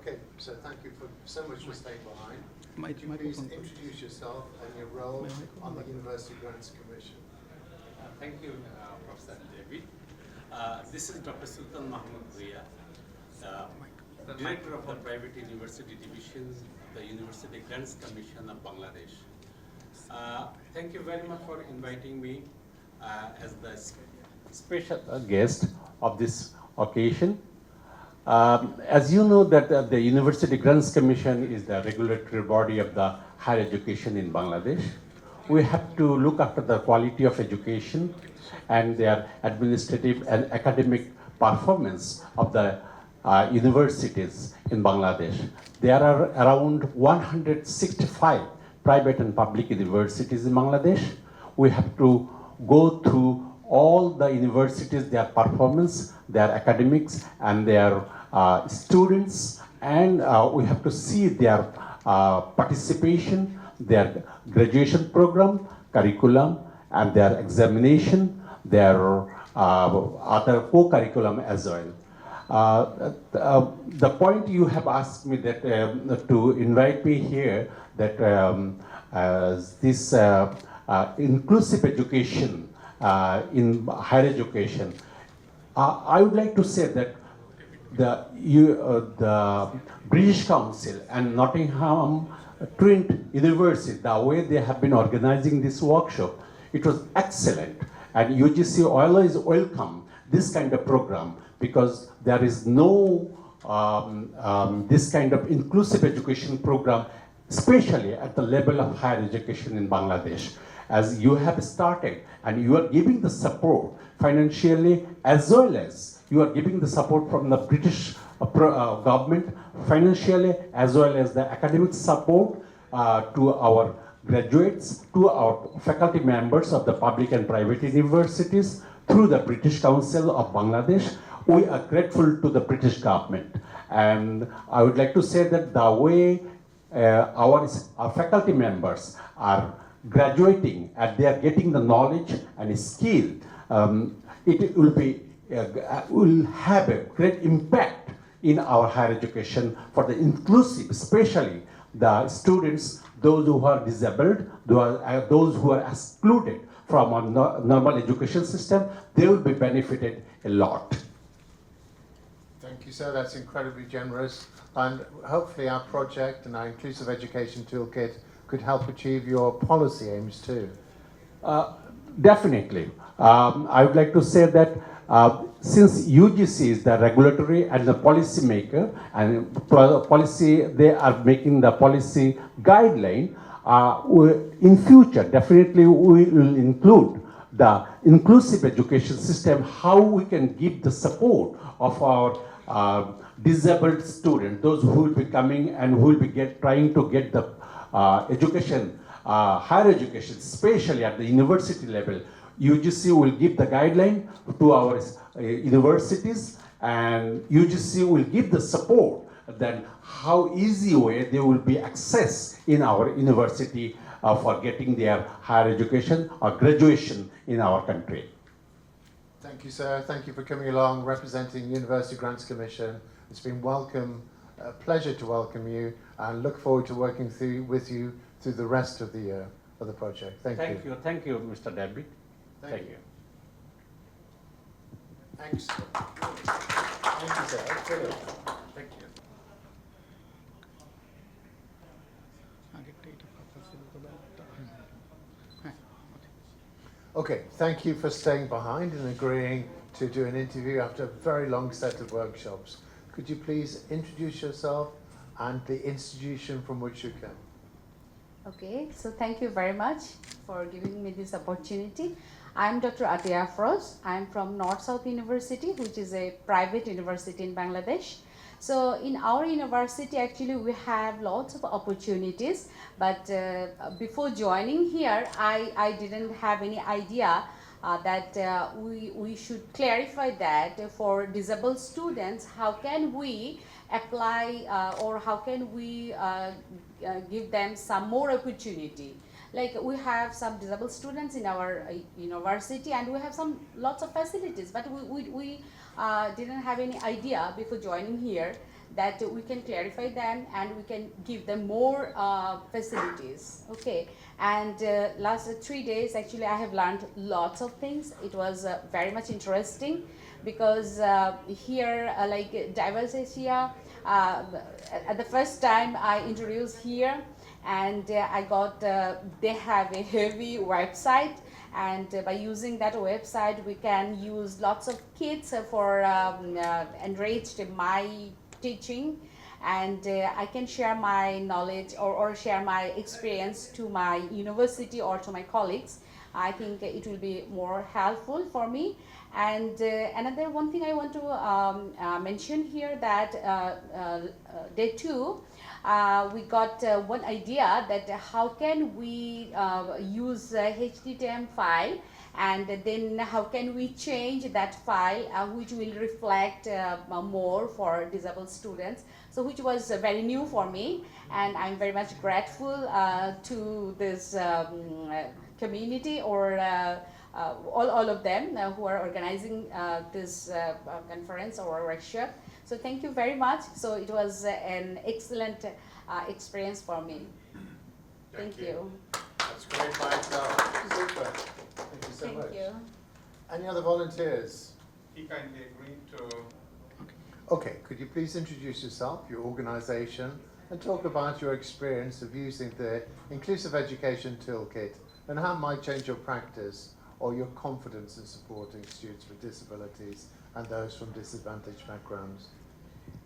Okay, so thank you so much for staying behind. Mic- Could you please microphone. introduce yourself and your role on the University Grants Commission? Thank you, Professor David. This is Dr. Sultan Mahmoud Bhuiya, Director of the Private University Division, the University Grants Commission of Bangladesh. Thank you very much for inviting me as the special guest of this occasion. As you know that the University Grants Commission is the regulatory body of the higher education in Bangladesh. We have to look after the quality of education and their administrative and academic performance of the universities in Bangladesh. There are around 165 private and public universities in Bangladesh. We have to go through all the universities, their performance, their academics, and their students, and we have to see their participation, their graduation program, curriculum, and their examination, their other co-curriculum as well. The point you have asked me that to invite me here, that this inclusive education in higher education, I would like to say that the British Council and Nottingham Trent University, the way they have been organizing this workshop, it was excellent. And UGC always welcome this kind of program because there is no this kind of inclusive education program, especially at the level of higher education in Bangladesh. As you have started and you are giving the support financially, as well as you are giving the support from the British government financially, as well as the academic support to our graduates, to our faculty members of the public and private universities through the British Council of Bangladesh. We are grateful to the British government. And I would like to say that the way our faculty members are graduating and they are getting the knowledge and skill, it will have a great impact in our higher education for the inclusive, especially the students, those who are disabled, those who are excluded from our normal education system. They will be benefited a lot. Thank you, sir. That's incredibly generous. And hopefully our project and our Inclusive Education Toolkit could help achieve your policy aims too. Definitely. I would like to say that since UGC is the regulatory and the policy maker, and policy, they are making the policy guideline, in future, definitely we will include the inclusive education system, how we can give the support of our disabled students, those who will be coming and who will be trying to get the education, higher education, especially at the university level. UGC will give the guideline to our universities, and UGC will give the support then how easy way they will be access in our university for getting their higher education or graduation in our country. Thank you, sir. Thank you for coming along representing University Grants Commission. It's been a pleasure to welcome you, and look forward to working with you through the rest of the year of the project. Thank you. Thank you, Mr. David. Thank you. Thanks. Thank you, sir. That's brilliant. Thank you. Okay, thank you for staying behind and agreeing to do an interview after a very long set of workshops. Could you please introduce yourself and the institution from which you come? Okay, so thank you very much for giving me this opportunity. I'm Dr. Atiya Afroz. I'm from North South University, which is a private university in Bangladesh. So in our university, actually, we have lots of opportunities, but before joining here, I didn't have any idea that we should clarify that for disabled students, how can we apply or how can we give them some more opportunity. Like we have some disabled students in our university, and we have lots of facilities, but we didn't have any idea before joining here that we can clarify them and we can give them more facilities. Okay, and last 3 days actually I have learned lots of things. It was very much interesting because here like Diverse Asia, at the first time I introduced here, and I got they have a heavy website, and by using that website we can use lots of kits for enriched my teaching, and I can share my knowledge or share my experience to my university or to my colleagues. I think it will be more helpful for me. And another one thing I want to mention here, that day 2, we got one idea that how can we use HTTM file, and then how can we change that file which will reflect more for disabled students. So which was very new for me, and I'm very much grateful to this community, or all of them who are organizing this conference or workshop. So thank you very much. So it was an excellent experience for me. Thank you. That's great by itself. Super. Thank you so much. Thank you. Any other volunteers? He kindly agreed to. Okay, could you please introduce yourself, your organisation, and talk about your experience of using the Inclusive Education Toolkit and how it might change your practice or your confidence in supporting students with disabilities and those from disadvantaged backgrounds.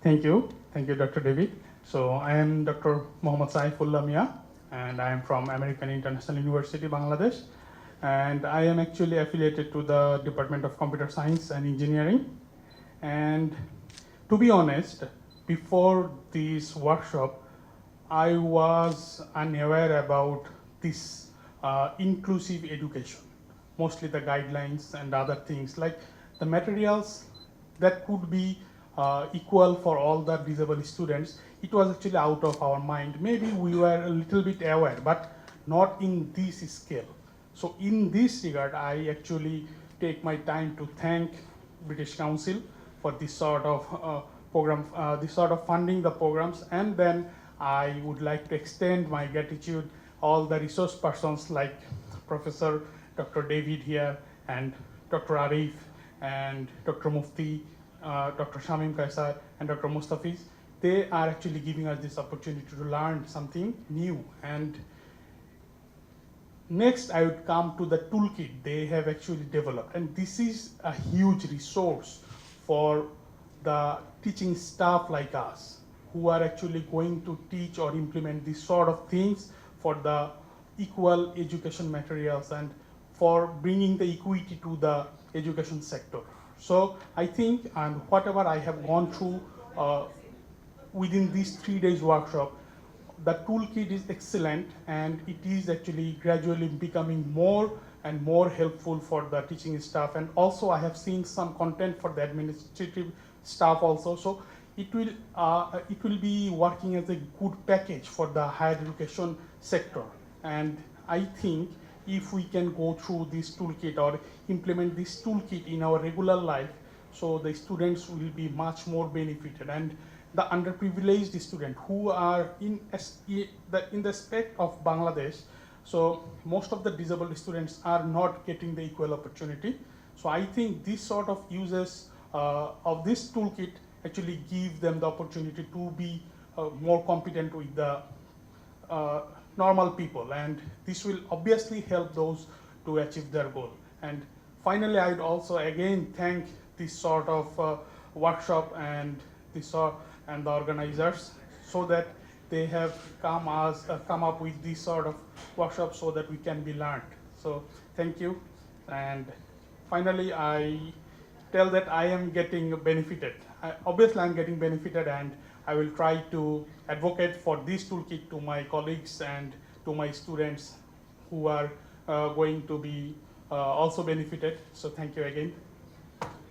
Thank you, Dr. David. So I am Dr. Mohammad Saifullah Mia, and I am from American International University, Bangladesh, and I am actually affiliated to the Department of Computer Science and Engineering. And to be honest, before this workshop, I was unaware about this inclusive education, mostly the guidelines and other things like the materials that could be equal for all the disabled students. It was actually out of our mind. Maybe we were a little bit aware, but not in this scale. So in this regard, I actually take my time to thank British Council for this sort of program, this sort of funding the programs, and then I would like to extend my gratitude all the resource persons like Professor Dr. David here, and Dr. Arif, and Dr. Mufti, Dr. Shamim Kaisar, and Dr. Mustafiz. They are actually giving us this opportunity to learn something new. And next, I would come to the toolkit they have actually developed. And this is a huge resource for the teaching staff like us, who are actually going to teach or implement these sort of things for the equal education materials and for bringing the equity to the education sector. So I think, and whatever I have gone through within these 3 days workshop, the toolkit is excellent, and it is actually gradually becoming more and more helpful for the teaching staff. And also I have seen some content for the administrative staff also. So it will be working as a good package for the higher education sector. And I think if we can go through this toolkit or implement this toolkit in our regular life, so the students will be much more benefited. And the underprivileged students who are in the aspect of Bangladesh, so most of the disabled students are not getting the equal opportunity. So I think this sort of uses of this toolkit actually give them the opportunity to be more competent with the normal people, and this will obviously help those to achieve their goal. And finally, I would also again thank this sort of workshop and and the organizers, so that they have come up with this sort of workshop so that we can be learned. So thank you. And finally, I tell that I am getting benefited. Obviously, I'm getting benefited, and I will try to advocate for this toolkit to my colleagues and to my students who are going to be also benefited. So thank you again.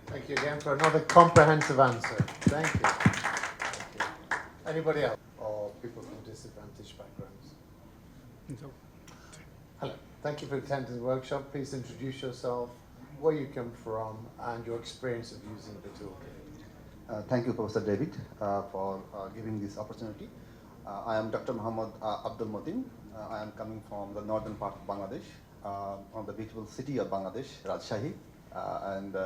Thank you again for another comprehensive answer. Thank you. Thank you. Anybody else? Or people from disadvantaged backgrounds? No. Hello. Thank you for attending the workshop. Please introduce yourself, where you come from, and your experience of using the toolkit. Thank you, Professor David, for giving this opportunity. I am Dr. Muhammad Abdul Motin. I am coming from the northern part of Bangladesh, from the beautiful city of Bangladesh, Rajshahi. And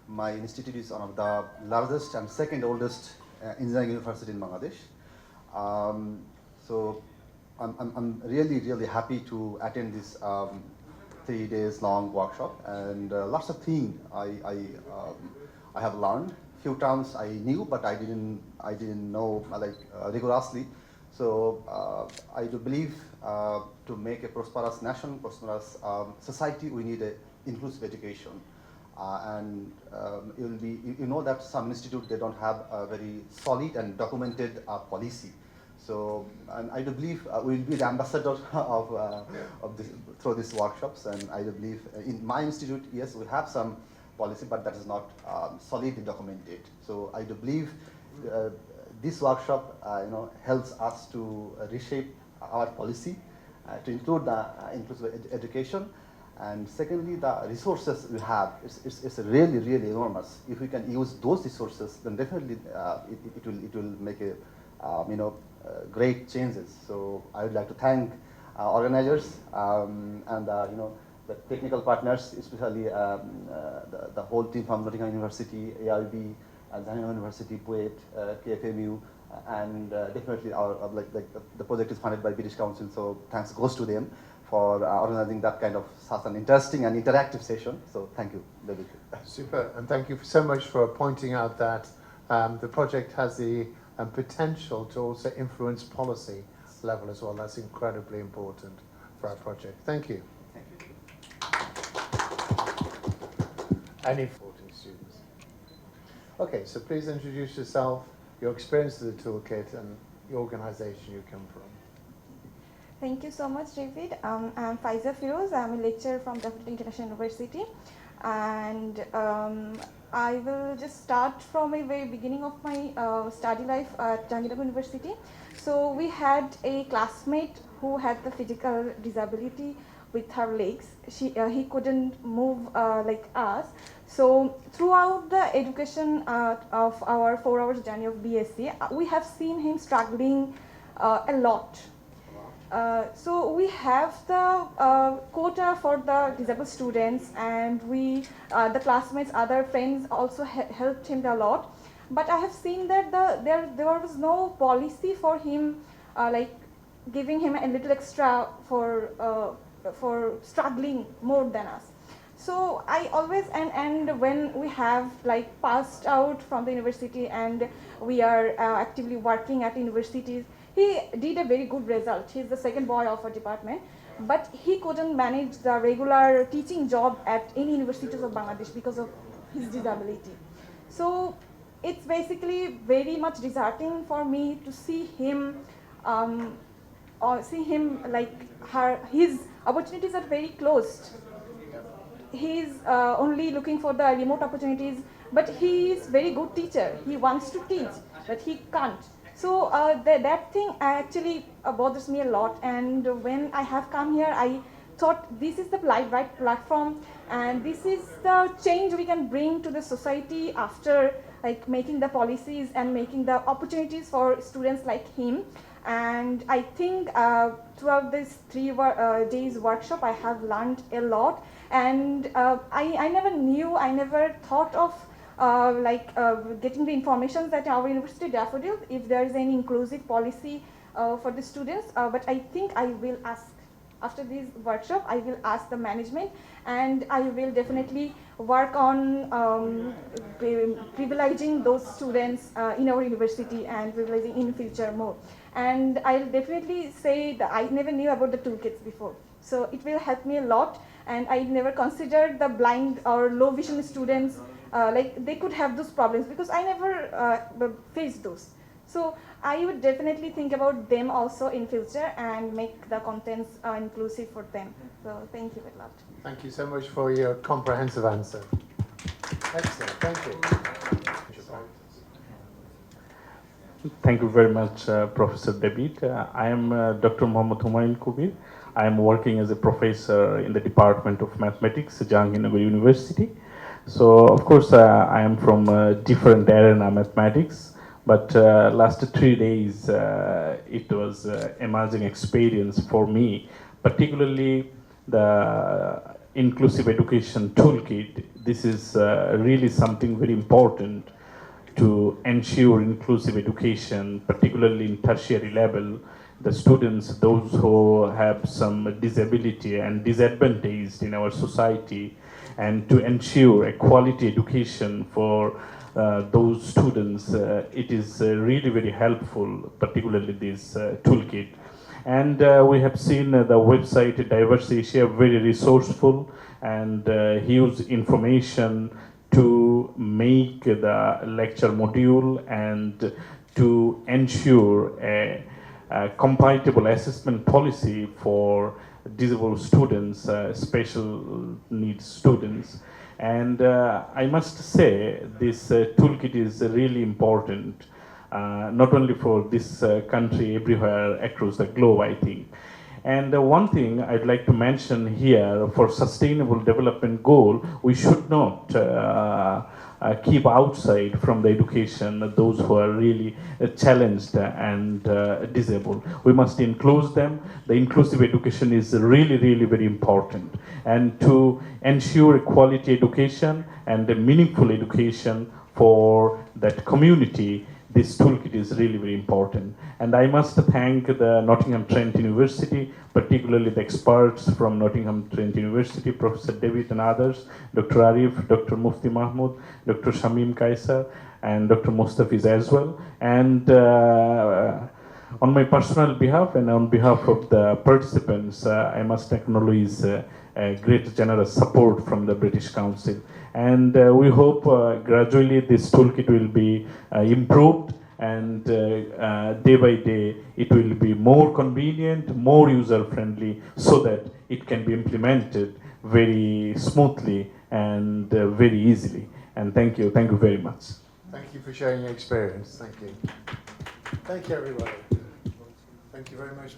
my institute is one of the largest and second oldest engineering university in Bangladesh. So I'm really, really happy to attend this 3 days long workshop, and lots of things I have learned. Few terms I knew, but I didn't know rigorously. So I do believe to make a prosperous nation, prosperous society, we need an inclusive education. And you know that some institutes, they don't have a very solid and documented policy. So, and I do believe we will be the ambassador of this, through these workshops. And I do believe in my institute, yes, we have some policy, but that is not solidly documented. So I do believe this workshop, helps us to reshape our policy to include the inclusive education. And secondly, the resources we have, it's really, really enormous. If we can use those resources, then definitely it will make a, great changes. So I would like to thank organizers and the technical partners, especially the whole team from Nottingham University, ARB, Zainab University, PUET, KFMU, and definitely the project is funded by British Council. So thanks goes to them for organizing that kind of such an interesting and interactive session. So thank you, David. Super, and thank you so much for pointing out that the project has the potential to also influence policy level as well. That's incredibly important for our project. Thank you. Thank you. Any 14 students. Okay, so please introduce yourself, your experience of the toolkit, and the organisation you come from. Thank you so much, David. I'm Faiza Firoz. I'm a lecturer from Jaffa International University, and I will just start from a very beginning of my study life at Jahangir University. So we had a classmate who had the physical disability with her legs. He couldn't move like us. So throughout the education of our 4 hours journey of BSc, we have seen him struggling a lot. So we have the quota for the disabled students, and the classmates, other friends also helped him a lot. But I have seen that there was no policy for him, like giving him a little extra for struggling more than us. So I always, and when we have like passed out from the university and we are actively working at universities, he did a very good result. He's the second boy of our department, but he couldn't manage the regular teaching job at any universities of Bangladesh because of his disability. So it's basically very much disheartening for me to see him, his opportunities are very closed. He's only looking for the remote opportunities, but he is very good teacher. He wants to teach, but he can't. So that thing actually bothers me a lot. And when I have come here, I thought this is the right platform, and this is the change we can bring to the society after like making the policies and making the opportunities for students like him. And I think throughout this 3 days workshop, I have learned a lot. And I never thought of getting the information that our university Daffodil, if there is any inclusive policy for the students. But I think I will ask, after this workshop, I will ask the management, and I will definitely work on privileging those students in our university and privileging in future more. And I'll definitely say that I never knew about the toolkits before. So it will help me a lot. And I never considered the blind or low vision students, like they could have those problems, because I never faced those. So I would definitely think about them also in future and make the contents inclusive for them. So thank you a lot. Thank you so much for your comprehensive answer. Excellent, thank you. Thank you very much, Professor David. I am Dr. Mohammad Humayun Kubir. I am working as a professor in the Department of Mathematics at Jahangir University. So of course I am from a different arena, mathematics, but last 3 days it was amazing experience for me, particularly the inclusive education toolkit. This is really something very important to ensure inclusive education, particularly in tertiary level. The students, those who have some disability and disadvantaged in our society, and to ensure a quality education for those students, it is really very helpful, particularly this toolkit. And we have seen the website Diverse Asia very resourceful and huge information to make the lecture module and to ensure a compatible assessment policy for disabled students, special needs students. And I must say this toolkit is really important, not only for this country, everywhere across the globe, I think. And one thing I'd like to mention here, for sustainable development goal, we should not keep outside from the education those who are really challenged and disabled. We must include them. The inclusive education is really, really very important. And to ensure quality education and a meaningful education for that community, this toolkit is really very important. And I must thank the Nottingham Trent University, particularly the experts from Nottingham Trent University, Professor David and others, Dr. Arif, Dr. Mufti Mahmood, Dr. Shamim Kaisar, and Dr. Mustafiz as well. And on my personal behalf and on behalf of the participants, I must acknowledge a great generous support from the British Council. And we hope gradually this toolkit will be improved, and day by day it will be more convenient, more user-friendly, so that it can be implemented very smoothly and very easily. And thank you very much. Thank you for sharing your experience. Thank you. Thank you, everybody. Thank you very much.